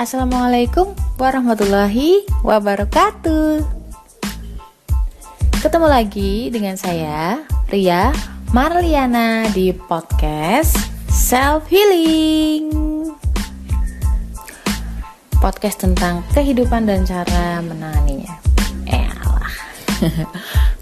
Assalamualaikum warahmatullahi wabarakatuh. Ketemu lagi dengan saya, Ria Marliana, di podcast Self Healing. Podcast tentang kehidupan dan cara menanganinya.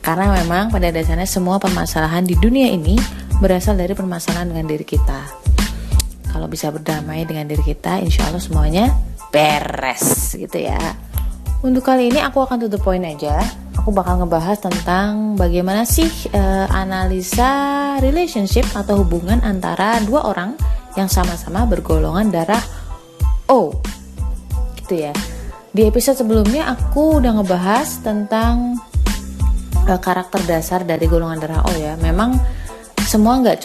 Karena memang pada dasarnya semua permasalahan di dunia ini berasal dari permasalahan dengan diri kita. Kalau bisa berdamai dengan diri kita, insya Allah semuanya beres gitu ya. Untuk kali ini aku akan to the point aja. Aku bakal ngebahas tentang bagaimana sih analisa relationship atau hubungan antara dua orang yang sama-sama bergolongan darah O gitu ya. Di episode sebelumnya aku udah ngebahas tentang karakter dasar dari golongan darah O ya. Memang semua nggak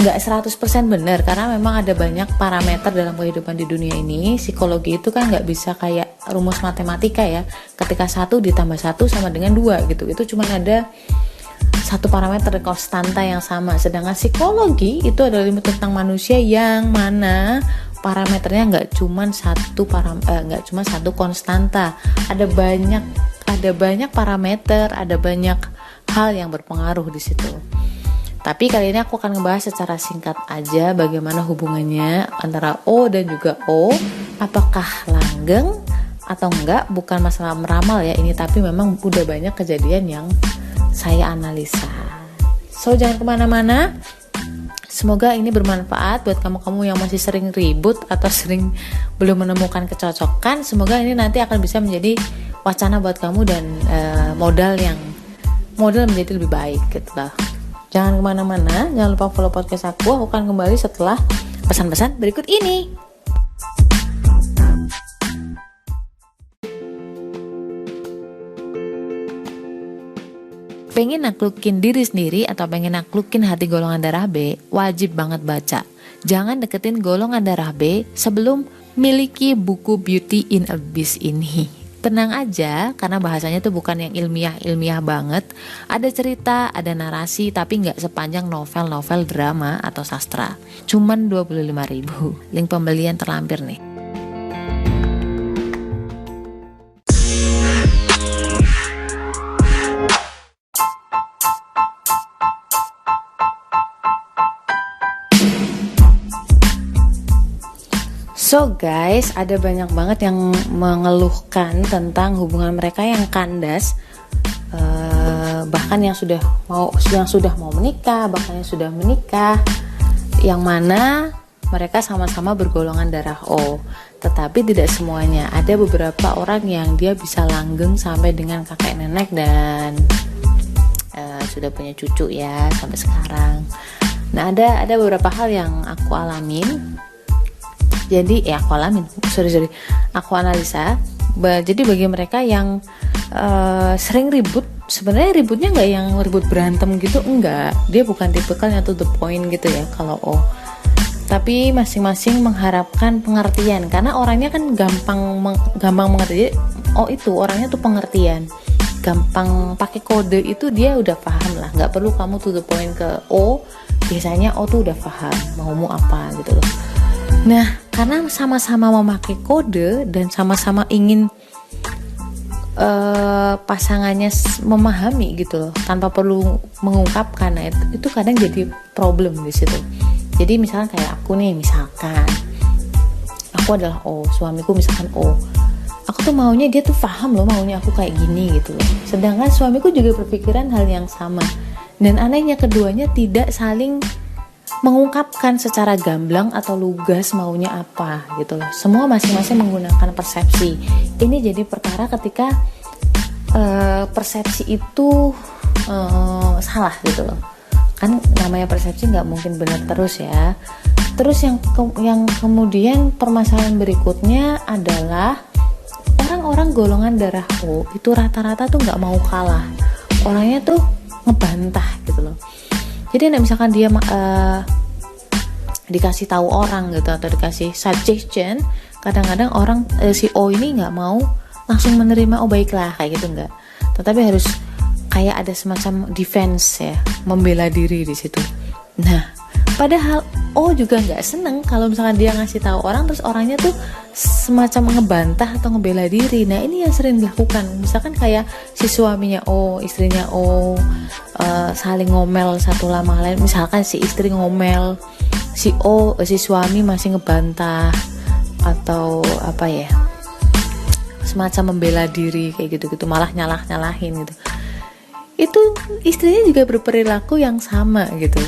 100% benar, karena memang ada banyak parameter dalam kehidupan di dunia ini. Psikologi itu kan nggak bisa kayak rumus matematika ya, ketika 1 ditambah 1 sama dengan 2 gitu. Itu cuma ada satu parameter konstanta yang sama. Sedangkan psikologi itu adalah ilmu tentang manusia yang mana parameternya nggak cuma satu konstanta. Ada banyak parameter, ada banyak hal yang berpengaruh di situ. Tapi kali ini aku akan ngebahas secara singkat aja bagaimana hubungannya antara O dan juga O. Apakah langgeng atau enggak? Bukan masalah meramal ya ini, tapi memang udah banyak kejadian yang saya analisa. So jangan kemana-mana. Semoga ini bermanfaat buat kamu-kamu yang masih sering ribut atau sering belum menemukan kecocokan. Semoga ini nanti akan bisa menjadi wacana buat kamu dan modal menjadi lebih baik gitu lah. Jangan kemana-mana, jangan lupa follow podcast aku akan kembali setelah pesan-pesan berikut ini. Pengen naklukin diri sendiri atau pengen naklukin hati golongan darah B, wajib banget baca. Jangan deketin golongan darah B sebelum miliki buku Beauty in Abyss ini. Tenang aja, karena bahasanya tuh bukan yang ilmiah banget. Ada cerita, ada narasi, tapi nggak sepanjang novel-novel drama atau sastra. Cuman 25.000. Link pembelian terlampir nih. So guys, ada banyak banget yang mengeluhkan tentang hubungan mereka yang kandas, bahkan yang sudah mau menikah, bahkan yang sudah menikah, yang mana mereka sama-sama bergolongan darah O. Tetapi tidak semuanya. Ada beberapa orang yang dia bisa langgeng sampai dengan kakek nenek dan sudah punya cucu ya sampai sekarang. Nah ada beberapa hal yang aku alamin. Jadi aku analisa. Jadi bagi mereka yang sering ribut, sebenarnya ributnya nggak yang ribut berantem gitu, enggak. Dia bukan tipikal yang to the point gitu ya kalau O. Tapi masing-masing mengharapkan pengertian, karena orangnya kan gampang mengerti. Jadi O itu orangnya tuh pengertian, gampang pakai kode itu dia udah paham lah. Nggak perlu kamu to the point ke O. Biasanya O tuh udah paham mau apa gitu loh. Nah, karena sama-sama memakai kode dan sama-sama ingin pasangannya memahami gitu loh, tanpa perlu mengungkapkan. Nah, itu kadang jadi problem di situ. Jadi misalkan kayak aku nih, aku adalah O, suamiku misalkan O. Aku tuh maunya dia tuh paham loh, maunya aku kayak gini gitu loh. Sedangkan suamiku juga berpikiran hal yang sama. Dan anehnya keduanya tidak saling mengungkapkan secara gamblang atau lugas maunya apa gitu loh. Semua masing-masing menggunakan persepsi. Ini jadi perkara ketika persepsi itu salah gitu loh. Kan namanya persepsi nggak mungkin benar terus ya. Terus yang kemudian permasalahan berikutnya adalah orang-orang golongan darah O itu rata-rata tuh nggak mau kalah. Orangnya tuh ngebantah gitu loh. Jadi misalkan dia dikasih tahu orang gitu atau dikasih suggestion, kadang-kadang orang si O ini nggak mau langsung menerima, oh baiklah kayak gitu, nggak. Tetapi harus kayak ada semacam defense ya, membela diri di situ. Nah, padahal O juga nggak seneng kalau misalkan dia ngasih tahu orang terus orangnya tuh semacam ngebantah atau ngebela diri. Nah ini yang sering dilakukan, misalkan kayak si suaminya O, istrinya O, saling ngomel satu sama lain. Misalkan si istri ngomel, si O, si suami masih ngebantah atau apa ya, semacam membela diri kayak gitu-gitu, malah nyalahin gitu. Itu istrinya juga berperilaku yang sama gitu.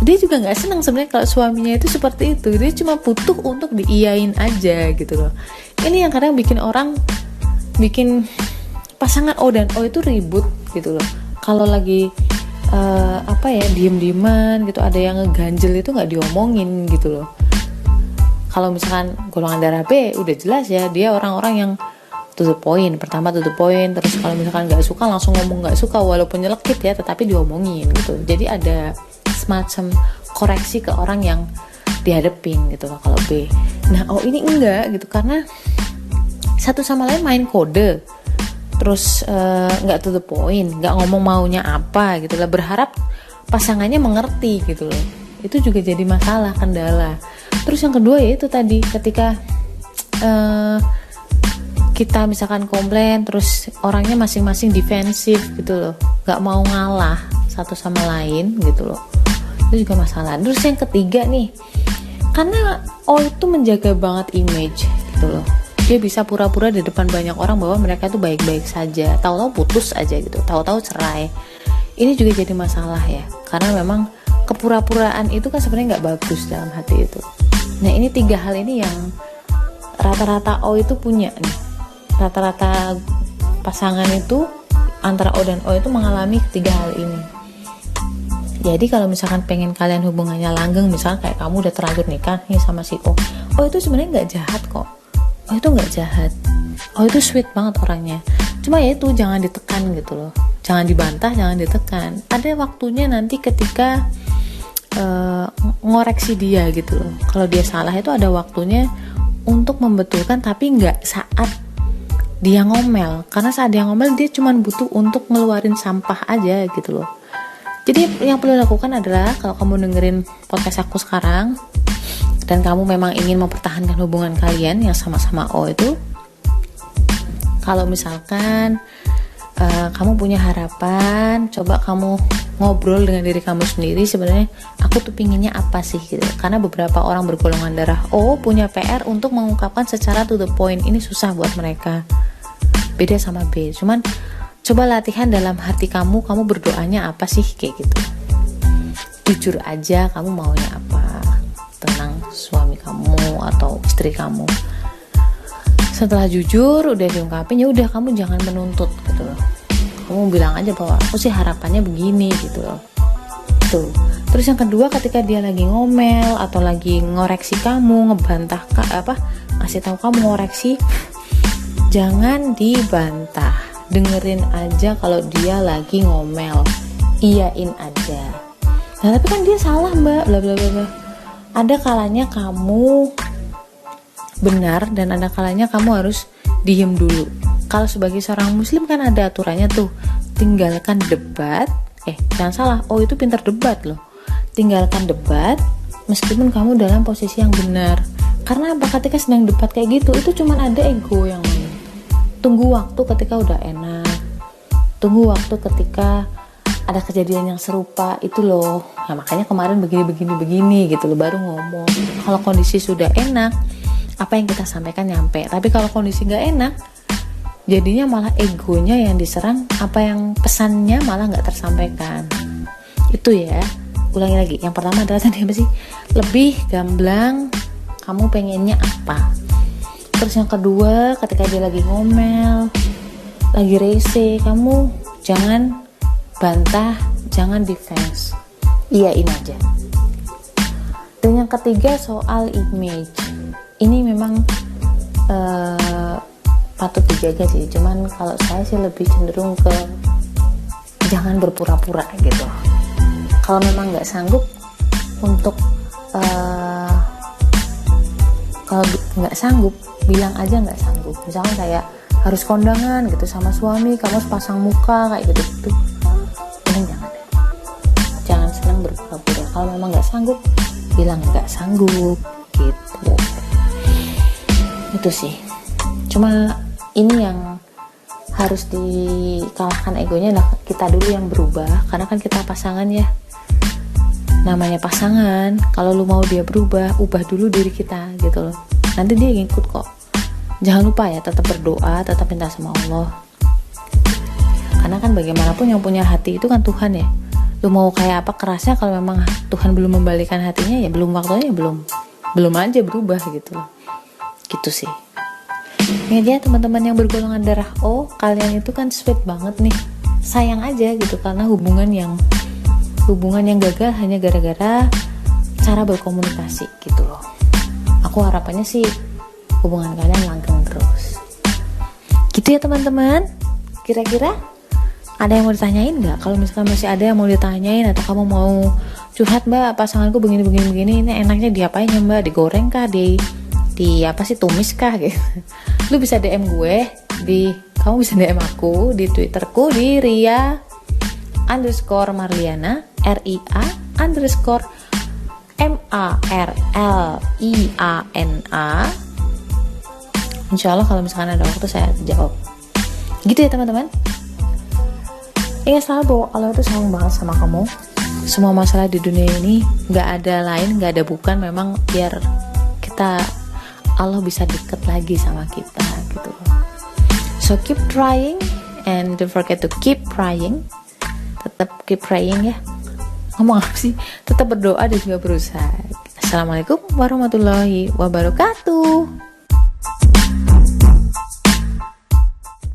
Dia juga nggak senang sebenarnya kalau suaminya itu seperti itu. Dia cuma butuh untuk diiyain aja gitu loh. Ini yang kadang bikin pasangan O dan O itu ribut gitu loh. Kalau lagi diem-dieman gitu, ada yang ngeganjel itu nggak diomongin gitu loh. Kalau misalkan golongan darah B udah jelas ya, dia orang-orang yang to the point. Pertama to the point, terus kalau misalkan nggak suka langsung ngomong nggak suka, walaupun nyelekit ya tetapi diomongin gitu. Jadi ada semacam koreksi ke orang yang dihadepin gitu loh kalau B. Nah O ini enggak gitu, karena satu sama lain main kode, terus nggak to the point, nggak ngomong maunya apa gitu lah, berharap pasangannya mengerti gitu loh. Itu juga jadi masalah, kendala. Terus yang kedua ya itu tadi, ketika kita misalkan komplain terus orangnya masing-masing defensif gitu loh, nggak mau ngalah satu sama lain gitu loh, itu juga masalah. Terus yang ketiga nih, karena O itu menjaga banget image gitu loh, dia bisa pura-pura di depan banyak orang bahwa mereka itu baik-baik saja, tahu-tahu putus aja gitu, tahu-tahu cerai. Ini juga jadi masalah ya, karena memang kepura-puraan itu kan sebenarnya nggak bagus dalam hati itu. Nah ini 3 hal ini yang rata-rata O itu punya nih. Rata-rata pasangan itu antara O dan O itu mengalami 3 hal ini. Jadi kalau misalkan pengen kalian hubungannya langgeng, misalkan kayak kamu udah terlanjur nikah nih sama si O, O itu sebenarnya nggak jahat kok. O itu nggak jahat. O itu sweet banget orangnya. Cuma ya itu jangan ditekan gitu loh. Jangan dibantah, jangan ditekan. Ada waktunya nanti ketika ngoreksi dia gitu loh. Kalau dia salah itu ada waktunya untuk membetulkan, tapi nggak saat dia ngomel, karena saat dia ngomel dia cuma butuh untuk ngeluarin sampah aja gitu loh. Jadi yang perlu dilakukan adalah, kalau kamu dengerin podcast aku sekarang dan kamu memang ingin mempertahankan hubungan kalian yang sama-sama O itu, kalau misalkan kamu punya harapan, coba kamu ngobrol dengan diri kamu sendiri, sebenarnya aku tuh pinginnya apa sih gitu. Karena beberapa orang bergolongan darah O punya PR untuk mengungkapkan secara to the point, ini susah buat mereka, beda sama B. Cuman coba latihan dalam hati kamu berdoanya apa sih kayak gitu. Jujur aja kamu maunya apa tentang suami kamu atau istri kamu. Setelah jujur udah diungkapin, ya udah kamu jangan menuntut gitu loh. Kamu bilang aja bahwa aku sih harapannya begini gitu loh. Tuh. Terus yang kedua, ketika dia lagi ngomel atau lagi ngoreksi kamu, ngebantah ngasih tahu kamu ngoreksi, jangan dibantah. Dengerin aja kalau dia lagi ngomel, iyain aja. Nah tapi kan dia salah mbak, bla bla bla. Ada kalanya kamu benar dan ada kalanya kamu harus diem dulu. Kalau sebagai seorang muslim kan ada aturannya tuh, tinggalkan debat. Jangan salah, O itu pintar debat loh. Tinggalkan debat meskipun kamu dalam posisi yang benar. Karena apa? Ketika sedang debat kayak gitu, itu cuma ada ego yang main. Tunggu waktu ketika udah enak, tunggu waktu ketika ada kejadian yang serupa itu loh. Nah makanya kemarin begini gitu loh, baru ngomong. Kalau kondisi sudah enak, apa yang kita sampaikan nyampe. Tapi kalau kondisi gak enak, jadinya malah egonya yang diserang, apa yang pesannya malah gak tersampaikan. Itu ya, ulangi lagi. Yang pertama adalah tadi apa sih? Lebih gamblang, kamu pengennya apa. Terus yang kedua, ketika dia lagi ngomel, lagi rese, kamu jangan bantah, jangan defense, iyain aja. Dan yang ketiga soal image, ini memang patut dijaga sih. Cuman kalau saya sih lebih cenderung ke jangan berpura-pura gitu. Kalau memang nggak sanggup untuk kalau nggak sanggup, bilang aja nggak sanggup. Misalkan kayak harus kondangan gitu sama suami, kamu harus pasang muka kayak gitu. Mending jangan deh. Jangan senang berpura-pura. Kalau memang nggak sanggup, bilang nggak. nggak sanggup gitu. Itu sih, cuma ini yang harus dikalahkan egonya lah, kita dulu yang berubah, karena kan kita pasangan ya, namanya pasangan. Kalau lu mau dia berubah, ubah dulu diri kita gitu loh, nanti dia ngikut kok. Jangan lupa ya, tetap berdoa, tetap minta sama Allah, karena kan bagaimanapun yang punya hati itu kan Tuhan ya. Lu mau kayak apa kerasnya, kalau memang Tuhan belum membalikan hatinya, ya belum waktunya, belum aja berubah gitu loh. Gitu sih. Ingat ya teman-teman yang bergolongan darah O, kalian itu kan sweet banget nih, sayang aja gitu, karena hubungan yang gagal hanya gara-gara cara berkomunikasi gitu loh. Aku harapannya sih hubungan kalian langgeng terus gitu ya teman-teman. Kira-kira ada yang mau ditanyain nggak? Kalau misalkan masih ada yang mau ditanyain, atau kamu mau curhat, mbak pasanganku begini, ini enaknya diapain ya mbak, digoreng kah, di apa sih, tumis kah gitu. Lu bisa DM gue kamu bisa DM aku di Twitterku di Ria_Marliana, RIA_MARLIANA. Insya Allah kalau misalkan ada waktu saya jawab. Gitu ya teman-teman. Ingat selalu bahwa Allah itu sayang banget sama kamu. Semua masalah di dunia ini gak ada lain, gak ada bukan, memang biar Allah bisa deket lagi sama kita gitu. So keep trying and don't forget to keep praying. Tetap keep praying ya. Ngomong apa sih? Tetap berdoa dan juga berusaha. Assalamualaikum warahmatullahi wabarakatuh.